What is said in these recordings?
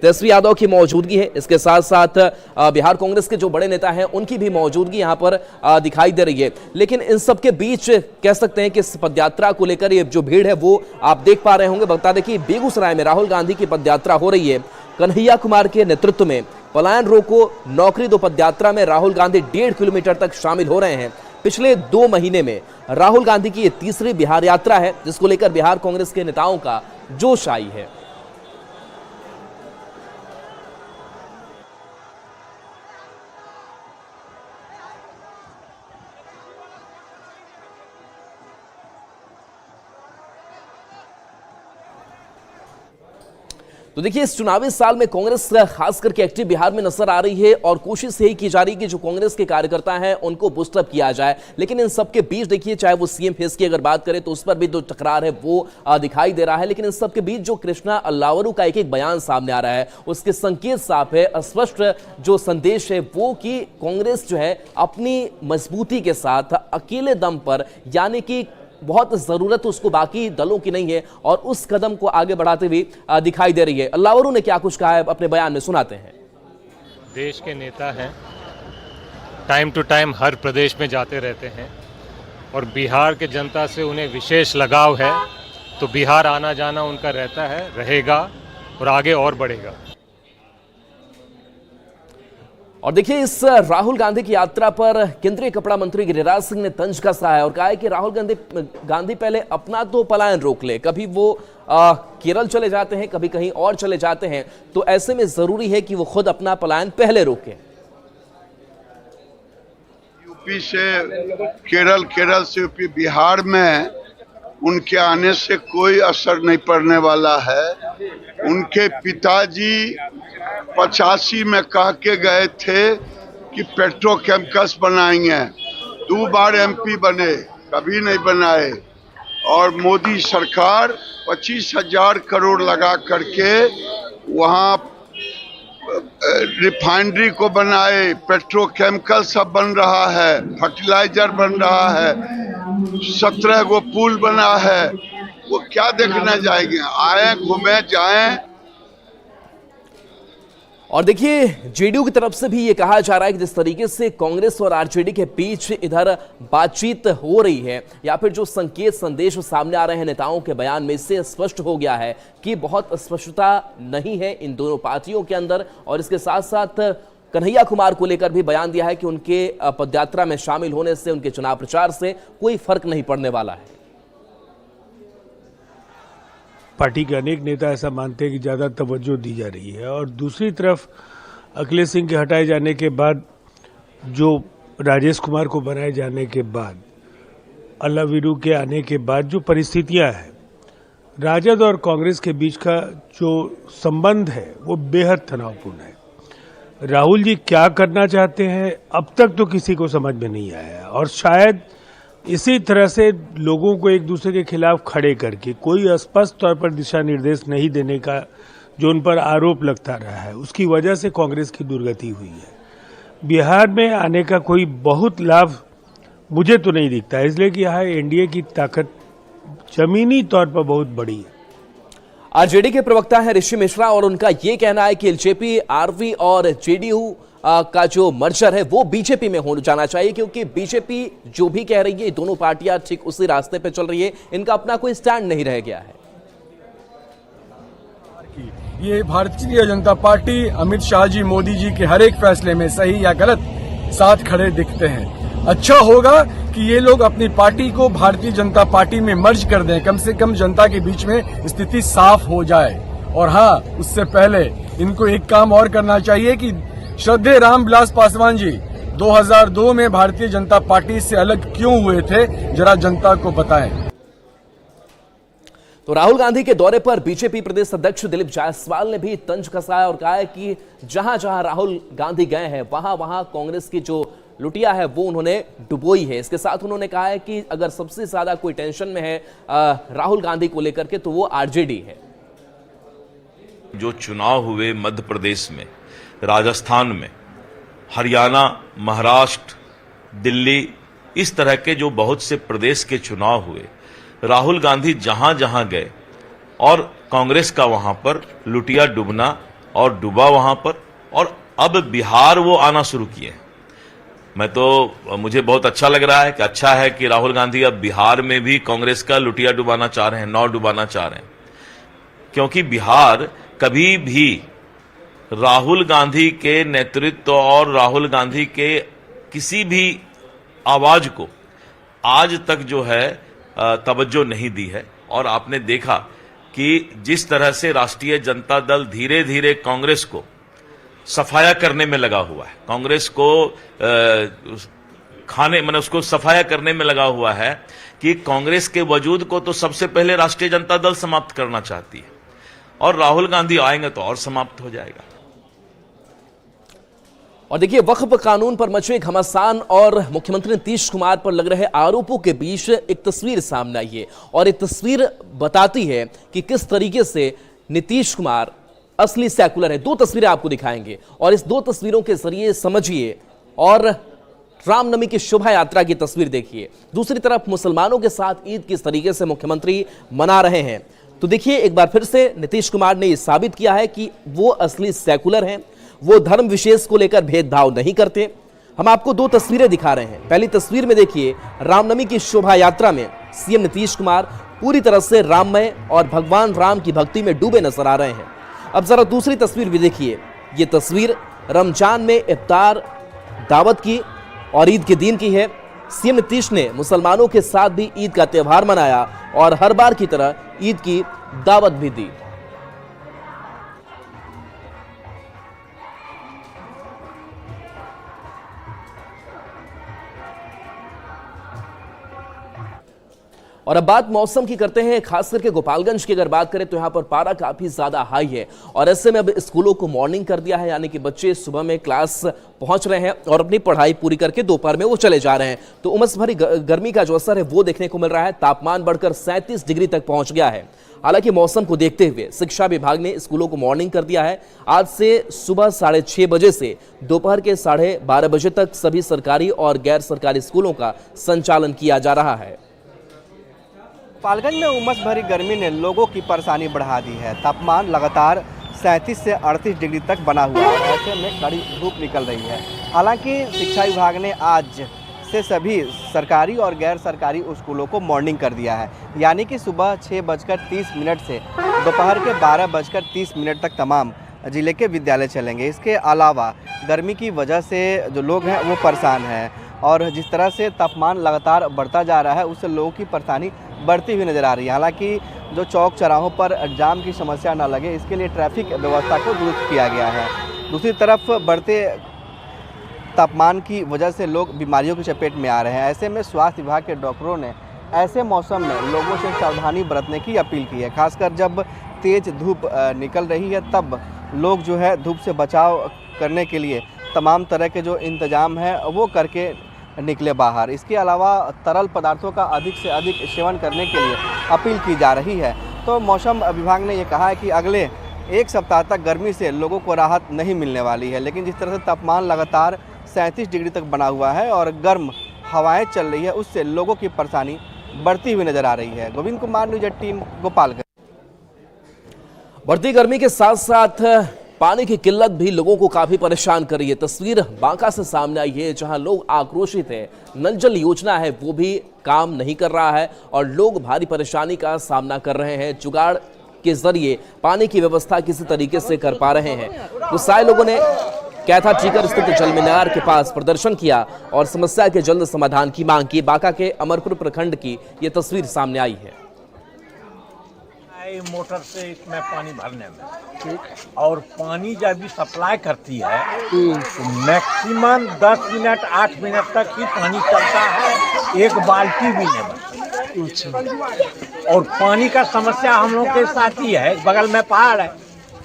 तेजस्वी यादव की मौजूदगी है, इसके साथ साथ बिहार कांग्रेस के जो बड़े नेता हैं उनकी भी मौजूदगी यहां पर दिखाई दे रही है। लेकिन इन सब के बीच कह सकते हैं कि इस पदयात्रा को लेकर ये जो भीड़ है वो आप देख पा रहे होंगे। बता दें कि बेगूसराय में राहुल गांधी की पदयात्रा हो रही है। कन्हैया कुमार के नेतृत्व में पलायन रोको नौकरी दो पदयात्रा में राहुल गांधी 1.5 किलोमीटर तक शामिल हो रहे हैं। पिछले 2 महीने में राहुल गांधी की ये तीसरी बिहार यात्रा है, जिसको लेकर बिहार कांग्रेस के नेताओं का जोश आई है। तो देखिए, इस चुनावी साल में कांग्रेस खास करके एक्टिव बिहार में नजर आ रही है और कोशिश यही की जा रही है कि जो कांग्रेस के कार्यकर्ता हैं उनको बूस्टअप किया जाए। लेकिन इन सबके बीच देखिए, चाहे वो सीएम फेस की अगर बात करें तो उस पर भी जो टकरार है वो दिखाई दे रहा है। लेकिन इन सबके बीच जो कृष्णा अल्लावरू का एक बयान सामने आ रहा है, उसके संकेत साफ है, स्पष्ट जो संदेश है वो कि कांग्रेस जो है अपनी मजबूती के साथ अकेले दम पर, यानी कि बहुत जरूरत उसको बाकी दलों की नहीं है और उस कदम को आगे बढ़ाते हुए दिखाई दे रही है। अल्लावरू ने क्या कुछ कहा है अपने बयान में, सुनाते हैं। देश के नेता हैं, टाइम टू टाइम हर प्रदेश में जाते रहते हैं और बिहार के जनता से उन्हें विशेष लगाव है, तो बिहार आना जाना उनका रहता है, रहेगा और आगे और बढ़ेगा। और देखिए, इस राहुल गांधी की यात्रा पर केंद्रीय कपड़ा मंत्री गिरिराज सिंह ने तंज कसा है और कहा है कि राहुल गांधी पहले अपना तो पलायन रोक ले। कभी वो केरल चले जाते हैं, कभी कहीं और चले जाते हैं, तो ऐसे में जरूरी है कि वो खुद अपना पलायन पहले रोके। यूपी से केरल, केरल से यूपी, बिहार में उनके आने से कोई असर नहीं पड़ने वाला है। उनके पिताजी 85 में कह के गए थे कि पेट्रोकेमिकल्स बनाएंगे, 2 बार एमपी बने, कभी नहीं बनाए। और मोदी सरकार 25,000 करोड़ लगा करके वहाँ रिफाइनरी को बनाए, पेट्रोकेमिकल सब बन रहा है, फर्टिलाइजर बन रहा है, 17 गो पुल बना है। वो क्या देखने जाएंगे? आए, घूमे, जाएं। और देखिए, जेडीयू की तरफ से भी ये कहा जा रहा है कि जिस तरीके से कांग्रेस और आरजेडी के बीच इधर बातचीत हो रही है या फिर जो संकेत संदेश सामने आ रहे हैं नेताओं के बयान में, इससे स्पष्ट हो गया है कि बहुत स्पष्टता नहीं है इन दोनों पार्टियों के अंदर। और इसके साथ साथ कन्हैया कुमार को लेकर भी बयान दिया है कि उनके पदयात्रा में शामिल होने से, उनके चुनाव प्रचार से कोई फर्क नहीं पड़ने वाला है। पार्टी के अनेक नेता ऐसा मानते हैं कि ज़्यादा तवज्जो दी जा रही है। और दूसरी तरफ अखिलेश सिंह के हटाए जाने के बाद, जो राजेश कुमार को बनाए जाने के बाद, अल्लावरू के आने के बाद जो परिस्थितियां हैं, राजद और कांग्रेस के बीच का जो संबंध है वो बेहद तनावपूर्ण है। राहुल जी क्या करना चाहते हैं अब तक तो किसी को समझ में नहीं आया और शायद इसी तरह से लोगों को एक दूसरे के खिलाफ खड़े करके कोई स्पष्ट तौर पर दिशा निर्देश नहीं देने का जो उन पर आरोप लगता रहा है, उसकी वजह से कांग्रेस की दुर्गति हुई है। बिहार में आने का कोई बहुत लाभ मुझे तो नहीं दिखता है, इसलिए कि यहाँ एनडीए की ताकत जमीनी तौर पर बहुत बड़ी है। आरजेडी के प्रवक्ता हैं ऋषि मिश्रा और उनका यह कहना है कि एलजेपी, आरवी और जेडीयू का जो मर्जर है वो बीजेपी में हो जाना चाहिए, क्योंकि बीजेपी जो भी कह रही है, दोनों पार्टियां ठीक उसी रास्ते पे चल रही है, इनका अपना कोई स्टैंड नहीं रह गया है। ये भारतीय जनता पार्टी अमित शाह जी, मोदी जी के हर एक फैसले में सही या गलत साथ खड़े दिखते हैं। अच्छा होगा कि ये लोग अपनी पार्टी को भारतीय जनता पार्टी में मर्ज कर दें, कम से कम जनता के बीच में स्थिति साफ हो जाए। और हाँ, उससे पहले इनको एक काम और करना चाहिए कि श्रद्धेय रामविलास पासवान जी 2002 में भारतीय जनता पार्टी से अलग क्यों हुए थे, जरा जनता को बताएं। तो राहुल गांधी के दौरे पर बीजेपी प्रदेश अध्यक्ष दिलीप जायसवाल ने भी तंज कसा है और कहा है कि जहां जहां राहुल गांधी गए हैं वहां वहां कांग्रेस की जो लुटिया है वो उन्होंने डुबोई है। इसके साथ उन्होंने कहा है कि अगर सबसे ज्यादा कोई टेंशन में है राहुल गांधी को लेकर के, तो वो आरजेडी है। जो चुनाव हुए मध्य प्रदेश में, राजस्थान में, हरियाणा, महाराष्ट्र, दिल्ली, इस तरह के जो बहुत से प्रदेश के चुनाव हुए, राहुल गांधी जहां जहां गए और कांग्रेस का वहां पर लुटिया डूबना और डूबा वहां पर, और अब बिहार वो आना शुरू किए। मुझे बहुत अच्छा लग रहा है कि अच्छा है कि राहुल गांधी अब बिहार में भी कांग्रेस का लुटिया डुबाना चाह रहे हैं, नाव डुबाना चाह रहे हैं, क्योंकि बिहार कभी भी राहुल गांधी के नेतृत्व और राहुल गांधी के किसी भी आवाज को आज तक जो है तवज्जो नहीं दी है। और आपने देखा कि जिस तरह से राष्ट्रीय जनता दल धीरे धीरे कांग्रेस को सफाया करने में लगा हुआ है, कांग्रेस को उसको सफाया करने में लगा हुआ है कि कांग्रेस के वजूद को तो सबसे पहले राष्ट्रीय जनता दल समाप्त करना चाहती है, और राहुल गांधी आएंगे तो और समाप्त हो जाएगा। और देखिए, वक्फ कानून पर मचे घमासान और मुख्यमंत्री नीतीश कुमार पर लग रहे आरोपों के बीच एक तस्वीर सामने आई है, और ये तस्वीर बताती है कि किस तरीके से नीतीश कुमार असली सेकुलर है। दो तस्वीरें आपको दिखाएंगे और इस दो तस्वीरों के जरिए समझिए और रामनवमी की शोभा यात्रा की तस्वीर देखिए। दूसरी तरफ मुसलमानों के साथ ईद किस तरीके से मुख्यमंत्री मना रहे हैं। तो देखिए, एक बार फिर से नीतीश कुमार ने यह साबित किया है कि वो असली सेकुलर हैं, वो धर्म विशेष को लेकर भेदभाव नहीं करते। हम आपको दो तस्वीरें दिखा रहे हैं। पहली तस्वीर में देखिए, रामनवमी की शोभा यात्रा में सीएम नीतीश कुमार पूरी तरह से राममय और भगवान राम की भक्ति में डूबे नजर आ रहे हैं। अब जरा दूसरी तस्वीर भी देखिए। ये तस्वीर रमजान में इफ्तार दावत की और ईद के दिन की है। सीएम नीतीश ने मुसलमानों के साथ भी ईद का त्यौहार मनाया और हर बार की तरह ईद की दावत भी दी। और अब बात मौसम की करते हैं, खास करके गोपालगंज की अगर बात करें तो यहाँ पर पारा काफी ज्यादा हाई है, और ऐसे में अब स्कूलों को मॉर्निंग कर दिया है, यानी कि बच्चे सुबह में क्लास पहुंच रहे हैं और अपनी पढ़ाई पूरी करके दोपहर में वो चले जा रहे हैं। तो उमस भरी गर्मी का जो असर है वो देखने को मिल रहा है। तापमान बढ़कर 37 डिग्री तक पहुंच गया है। हालांकि मौसम को देखते हुए शिक्षा विभाग ने स्कूलों को मॉर्निंग कर दिया है। आज से सुबह 6:30 बजे से दोपहर के 12:30 बजे तक सभी सरकारी और गैर सरकारी स्कूलों का संचालन किया जा रहा है। गोपालगंज में उमस भरी गर्मी ने लोगों की परेशानी बढ़ा दी है। तापमान लगातार 37 से 38 डिग्री तक बना हुआ है। ऐसे में कड़ी धूप निकल रही है। हालांकि शिक्षा विभाग ने आज से सभी सरकारी और गैर सरकारी स्कूलों को मॉर्निंग कर दिया है, यानी कि सुबह 6:30 से दोपहर के 12:30 तक तमाम जिले के विद्यालय चलेंगे। इसके अलावा गर्मी की वजह से जो लोग हैं वो परेशान हैं, और जिस तरह से तापमान लगातार बढ़ता जा रहा है उससे लोगों की परेशानी बढ़ती हुई नज़र आ रही है। हालांकि जो चौक चौराहों पर जाम की समस्या न लगे, इसके लिए ट्रैफिक व्यवस्था को दुरुस्त किया गया है। दूसरी तरफ बढ़ते तापमान की वजह से लोग बीमारियों की चपेट में आ रहे हैं। ऐसे में स्वास्थ्य विभाग के डॉक्टरों ने ऐसे मौसम में लोगों से सावधानी बरतने की अपील की है। खासकर जब तेज़ धूप निकल रही है तब लोग जो है धूप से बचाव करने के लिए तमाम तरह के जो इंतजाम है वो करके निकले बाहर। इसके अलावा तरल पदार्थों का अधिक से अधिक सेवन करने के लिए अपील की जा रही है। तो मौसम विभाग ने ये कहा है कि अगले एक सप्ताह तक गर्मी से लोगों को राहत नहीं मिलने वाली है, लेकिन जिस तरह से तापमान लगातार 37 डिग्री तक बना हुआ है और गर्म हवाएं चल रही है उससे लोगों की परेशानी बढ़ती हुई नजर आ रही है। Govind Kumar, news 8 team, Gopalganj. बढ़ती गर्मी के साथ साथ पानी की किल्लत भी लोगों को काफी परेशान कर रही है। तस्वीर बांका से सामने आई है, जहां लोग आक्रोशित हैं। नल जल योजना है वो भी काम नहीं कर रहा है और लोग भारी परेशानी का सामना कर रहे हैं। जुगाड़ के जरिए पानी की व्यवस्था किसी तरीके से कर पा रहे हैं। गुस्साए लोगों ने कैथा टीकर स्थित जल मीनार के पास प्रदर्शन किया और समस्या के जल्द समाधान की मांग की। बांका के अमरपुर प्रखंड की ये तस्वीर सामने आई है। मोटर से इसमें पानी भरने में, और पानी जब भी सप्लाई करती है तो मैक्सिमम 10 मिनट 8 मिनट तक ही पानी चलता है, एक बाल्टी भी नहीं बनती। और पानी का समस्या हम लोग के साथ ही है। बगल में पहाड़ है,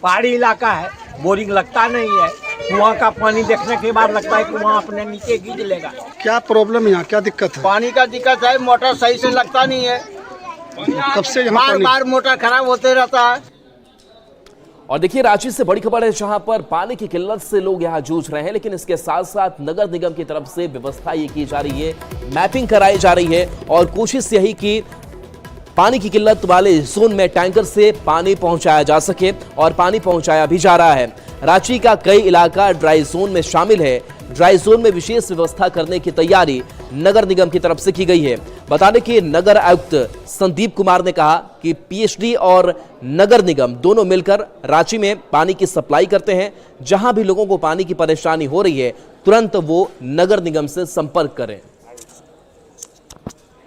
पहाड़ी इलाका है, बोरिंग लगता नहीं है। कुआं का पानी देखने के बाद लगता है कुआं अपने नीचे गिर लेगा। क्या प्रॉब्लम है यहाँ, क्या दिक्कत है? पानी का दिक्कत है, मोटर सही से लगता नहीं है, कब से बार बार मोटर खराब होते रहता है। और देखिए, रांची से बड़ी खबर है, जहां पर पानी की किल्लत से लोग यहां जूझ रहे हैं, लेकिन इसके साथ साथ नगर निगम की तरफ से व्यवस्था ये की जा रही है, मैपिंग कराई जा रही है और कोशिश यही कि पानी की किल्लत वाले जोन में टैंकर से पानी पहुंचाया जा सके और पानी पहुंचाया भी जा रहा है। रांची का कई इलाका ड्राई जोन में शामिल है। ड्राई जोन में विशेष व्यवस्था करने की तैयारी नगर निगम की तरफ से की गई है। बता दें कि नगर आयुक्त संदीप कुमार ने कहा कि पीएचडी और नगर निगम दोनों मिलकर रांची में पानी की सप्लाई करते हैं। जहां भी लोगों को पानी की परेशानी हो रही है, तुरंत वो नगर निगम से संपर्क करें।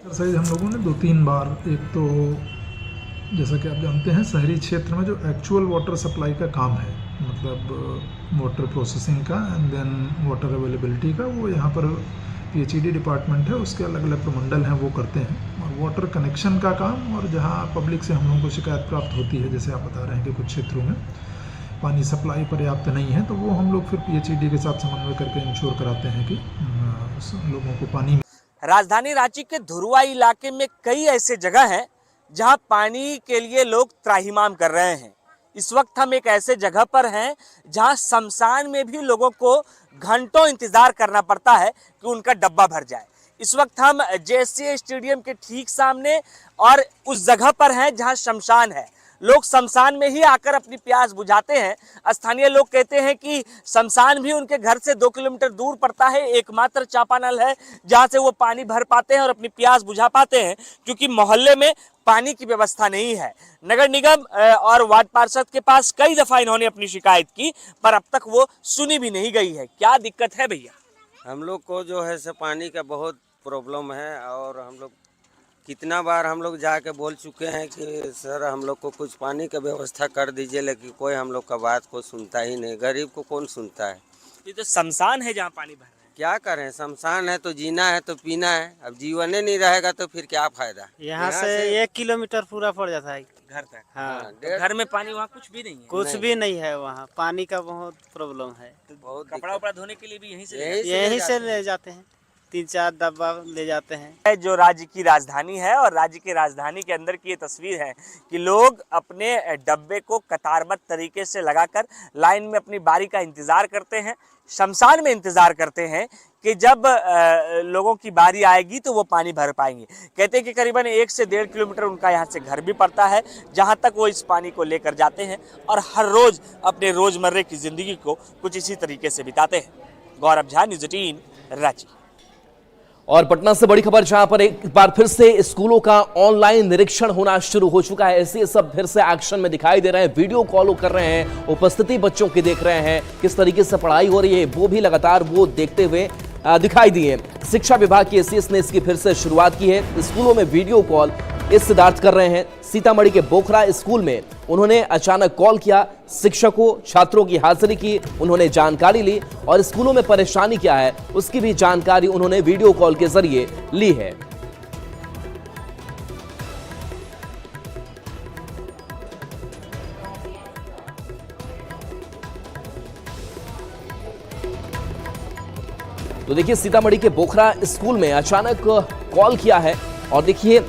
सही, हम लोगों ने 2-3 बार, एक तो जैसा कि आप जानते हैं शहरी क्षेत्र में जो एक्चुअल वाटर सप्लाई का काम है, मतलब वाटर प्रोसेसिंग का एंड देन वाटर अवेलेबिलिटी का, वो यहाँ पर पीएचईडी डिपार्टमेंट है, उसके अलग अलग प्रमंडल हैं, वो करते हैं। और वाटर कनेक्शन का काम, और जहाँ पब्लिक से हम लोगों को शिकायत प्राप्त होती है, जैसे आप बता रहे हैं कि कुछ क्षेत्रों में पानी सप्लाई पर्याप्त नहीं है, तो वो हम लोग फिर पीएचईडी के साथ समन्वय करके इंश्योर कराते हैं कि लोगों को पानी। राजधानी रांची के धुरुआ इलाके में कई ऐसे जगह हैं जहां पानी के लिए लोग त्राहिमाम कर रहे हैं। इस वक्त हम एक ऐसे जगह पर हैं जहां शमशान में भी लोगों को घंटों इंतजार करना पड़ता है कि उनका डब्बा भर जाए। इस वक्त हम जेएससीए स्टेडियम के ठीक सामने और उस जगह पर हैं जहां शमशान है। लोग शमशान में ही आकर अपनी प्यास बुझाते हैं। स्थानीय लोग कहते हैं कि शमशान भी उनके घर से 2 किलोमीटर दूर पड़ता है। एकमात्र चापानल है जहां से वो पानी भर पाते हैं और अपनी प्यास बुझा पाते हैं, क्योंकि मोहल्ले में पानी की व्यवस्था नहीं है। नगर निगम और वार्ड पार्षद के पास कई दफा इन्होंने अपनी शिकायत की, पर अब तक वो सुनी भी नहीं गई है। क्या दिक्कत है भैया? हम लोग को जो है से पानी का बहुत प्रॉब्लम है, और हम लोग कितना बार हम लोग जाके बोल चुके हैं कि सर हम लोग को कुछ पानी का व्यवस्था कर दीजिए, लेकिन कोई हम लोग का बात को सुनता ही नहीं। गरीब को कौन सुनता है? ये तो शमशान है जहाँ पानी भर रहे हैं। क्या करें, शमशान है तो जीना है तो पीना है। अब जीवन ही नहीं रहेगा तो फिर क्या फायदा? यहाँ से 1 किलोमीटर पूरा पड़ जाता है घर तक। हाँ, तो घर में पानी वहाँ कुछ भी नहीं है? कुछ भी नहीं है, वहाँ पानी का बहुत प्रॉब्लम है। बहुत कपड़ा उपड़ा धोने के लिए भी यहीं से ले जाते हैं। 3-4 डब्बा ले जाते हैं। जो राज्य की राजधानी है, और राज्य की राजधानी के अंदर की ये तस्वीर है कि लोग अपने डब्बे को कतारबद्ध तरीके से लगाकर लाइन में अपनी बारी का इंतजार करते हैं। शमशान में इंतजार करते हैं कि जब लोगों की बारी आएगी तो वो पानी भर पाएंगे। कहते हैं कि करीबन 1 से 1.5 किलोमीटर उनका यहाँ से घर भी पड़ता है, जहाँ तक वो इस पानी को लेकर जाते हैं और हर रोज अपने रोजमर्रे की जिंदगी को कुछ इसी तरीके से बिताते हैं। गौरव झा, न्यूज़ 18 रांची। और पटना से बड़ी खबर, जहां पर एक बार फिर से स्कूलों का ऑनलाइन निरीक्षण होना शुरू हो चुका है। ऐसे सब फिर से एक्शन में दिखाई दे रहे हैं। वीडियो कॉल कर रहे हैं, उपस्थिति बच्चों की देख रहे हैं, किस तरीके से पढ़ाई हो रही है वो भी लगातार वो देखते हुए दिखाई दिए। शिक्षा विभाग की एसीएस ने इसकी फिर से शुरुआत की है। स्कूलों में वीडियो कॉल इस सिद्धार्थ कर रहे हैं। सीतामढ़ी के बोखरा स्कूल में उन्होंने अचानक कॉल किया, शिक्षकों छात्रों की हाजिरी की, उन्होंने जानकारी ली और स्कूलों में परेशानी क्या है उसकी भी जानकारी उन्होंने वीडियो कॉल के जरिए ली है। तो देखिए, सीतामढ़ी के बोखरा स्कूल में अचानक कॉल किया है और देखिए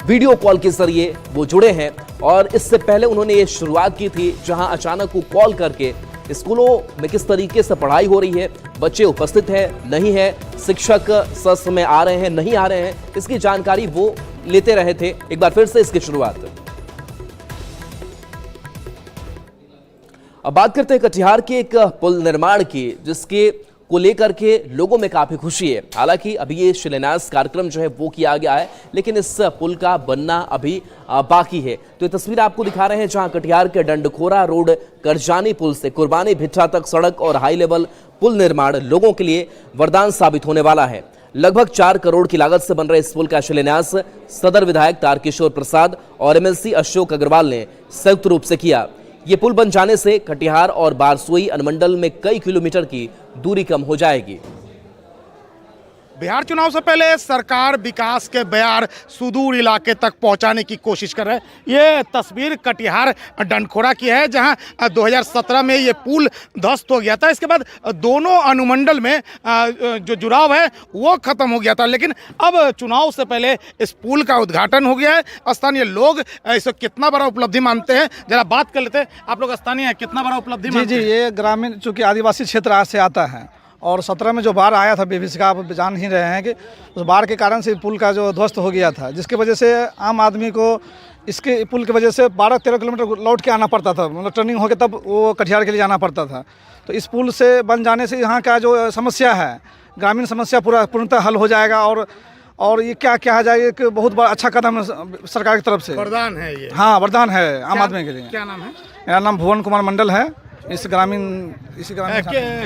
वीडियो कॉल के जरिए वो जुड़े हैं। और इससे पहले उन्होंने ये शुरुआत की थी, जहां अचानक वो कॉल करके स्कूलों में किस तरीके से पढ़ाई हो रही है, बच्चे उपस्थित हैं नहीं है, शिक्षक ससमय आ रहे हैं नहीं आ रहे हैं, इसकी जानकारी वो लेते रहे थे। एक बार फिर से इसकी शुरुआत। अब बात करते हैं कटिहार के एक पुल निर्माण की, जिसके को लेकर के लोगों में काफी खुशी है। हालांकि अभी ये शिलान्यास कार्यक्रम जो है वो किया गया है, लेकिन इस पुल का बनना अभी बाकी है। तो ये तस्वीर आपको दिखा रहे हैं, जहां कटिहार के डंडखोरा रोड करजानी पुल से कुर्बानी भिट्ठा तक सड़क और हाई लेवल पुल निर्माण लोगों के लिए वरदान साबित होने वाला है। लगभग 4 करोड़ की लागत से बन रहे इस पुल का शिलान्यास सदर विधायक तारकिशोर प्रसाद और एमएलसी अशोक अग्रवाल ने संयुक्त रूप से किया। ये पुल बन जाने से कटिहार और बारसोई अनुमंडल में कई किलोमीटर की दूरी कम हो जाएगी। बिहार चुनाव से पहले सरकार विकास के बयार सुदूर इलाके तक पहुंचाने की कोशिश कर रहे हैं। ये तस्वीर कटिहार डंडखोरा की है, जहां 2017 में ये पुल ध्वस्त हो गया था। इसके बाद दोनों अनुमंडल में जो जुड़ाव है वो खत्म हो गया था, लेकिन अब चुनाव से पहले इस पुल का उद्घाटन हो गया है। स्थानीय लोग इसे कितना बड़ा उपलब्धि मानते हैं, जरा बात कर लेते हैं। आप लोग स्थानीय हैं, कितना बड़ा उपलब्धि मानते हैं? जी, ये ग्रामीण चूँकि आदिवासी क्षेत्र से आता है और 17 में जो बाढ़ आया था बेभीषिका, आप जान ही रहे हैं कि उस बाढ़ के कारण से पुल का जो ध्वस्त हो गया था, जिसकी वजह से आम आदमी को इसके पुल की वजह से 12-13 किलोमीटर लौट के आना पड़ता था, मतलब टर्निंग होकर तब वो कटिहार के लिए जाना पड़ता था। तो इस पुल से बन जाने से यहाँ का जो समस्या है, ग्रामीण समस्या पूर्णतः हल हो जाएगा। और ये क्या कहा जाए, एक बहुत बड़ा अच्छा कदम है सरकार की तरफ से, वरदान है ये। हाँ, वरदान है आम आदमी के लिए। क्या नाम है? मेरा नाम भुवन कुमार मंडल है। इसी ग्रामीण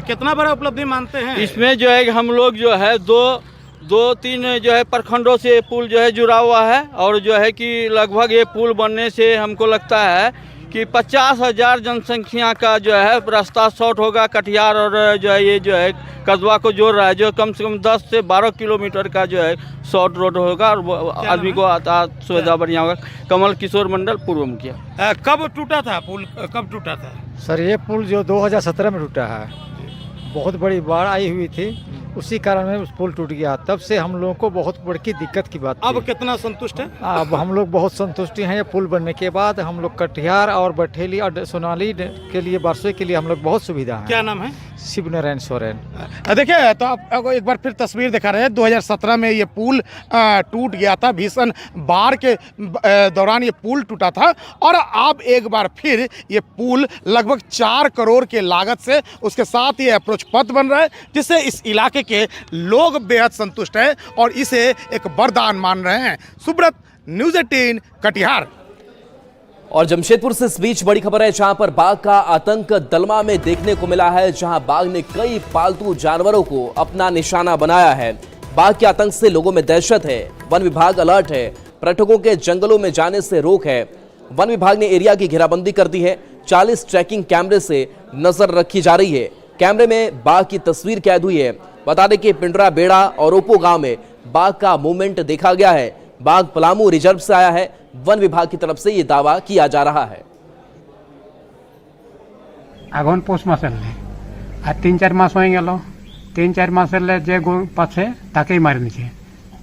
कितना बड़ा उपलब्धि मानते हैं इसमें? जो है कि हम लोग जो है दो तीन जो है प्रखंडों से पुल जो है जुड़ा हुआ है, और जो है कि लगभग ये पुल बनने से हमको लगता है कि 50,000 जनसंख्या का जो है रास्ता शॉर्ट होगा। कटिहार और जो है ये जो है कस्बा को जोड़ रहा है, जो कम से कम 10 से 12 किलोमीटर का जो है शॉर्ट रोड होगा, और आदमी को यातायात सुविधा बढ़िया होगा। कमल किशोर मंडल, पूर्व मुखिया। कब टूटा था पुल, कब टूटा था? सर ये पुल जो 2017 में टूटा है, बहुत बड़ी बाढ़ आई हुई थी, उसी कारण में उस पुल टूट गया। तब से हम लोगों को बहुत बड़ी दिक्कत की बात। अब कितना संतुष्ट है? अब हम लोग बहुत संतुष्टि हैं। ये पुल बनने के बाद हम लोग कटिहार और बठेली और सोनाली के लिए, बरसों के लिए हम लोग बहुत सुविधा है। क्या नाम है? शिव नारायण सोरेन। देखिए, तो आप एक बार फिर तस्वीर दिखा रहे हैं। 2017 में ये पुल टूट गया था, भीषण बाढ़ के दौरान ये पुल टूटा था, और अब एक बार फिर ये पुल लगभग 4 करोड़ के लागत से, उसके साथ ये अप्रोच पथ बन रहा है, जिससे इस इलाके के लोग बेहद संतुष्ट हैं और इसे एक वरदान मान रहे हैं। सुब्रत, न्यूज़ 18 कटिहार। और जमशेदपुर से इस बीच बड़ी खबर है, जहां पर बाघ का आतंक दलमा में देखने को मिला है, जहां बाघ ने कई पालतू जानवरों को अपना निशाना बनाया है। बाघ के आतंक से लोगों में दहशत है। वन विभाग अलर्ट है। पर्यटकों के जंगलों में जाने से रोक है। वन विभाग ने एरिया की घेराबंदी कर दी है। 40 ट्रैकिंग कैमरे से नजर रखी जा रही है। कैमरे में बाघ की तस्वीर कैद हुई है। बता दें कि पिंडरा, बेड़ा और ओपो गांव में बाघ का मूवमेंट देखा गया है। बाघ पलामू रिजर्व से आया है। वन विभाग की तरफ से यह दावा किया जा रहा है। आगन पोष मासले 3-4 मास हो गेल, 3-4 मासले जे गरु पाछे ताके मारि निछे,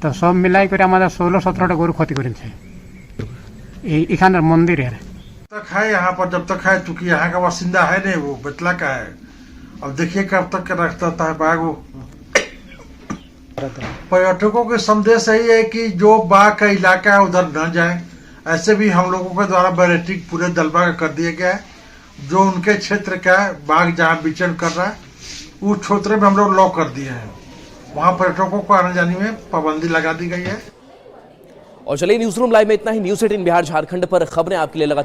तो सब मिलाई करे आमादेर 16-17टा गरु क्षति करेছে एखाने मंदिर है। तक है यहाँ पर, जब तक है, चूंकि यहाँ का बासिंदा है नहीं, वो बेतला का है। अब देखिए कब तक रखता है बाघ। वो पर्यटकों के संदेश यही है कि जो बाघ का इलाका है उधर न जाए। ऐसे भी हम लोगों के द्वारा बैरिकेड पूरे दलबा का कर दिया गया है। जो उनके क्षेत्र का है, बाघ जहाँ विचरण कर रहा है, उस क्षेत्र में हम लोग लॉक कर दिए हैं। वहाँ पर्यटकों को आने जाने में पाबंदी लगा दी गई है। और चलिए, न्यूज रूम लाइव में इतना ही। न्यूज़ 18 बिहार झारखंड पर खबरें आपके लिए लगा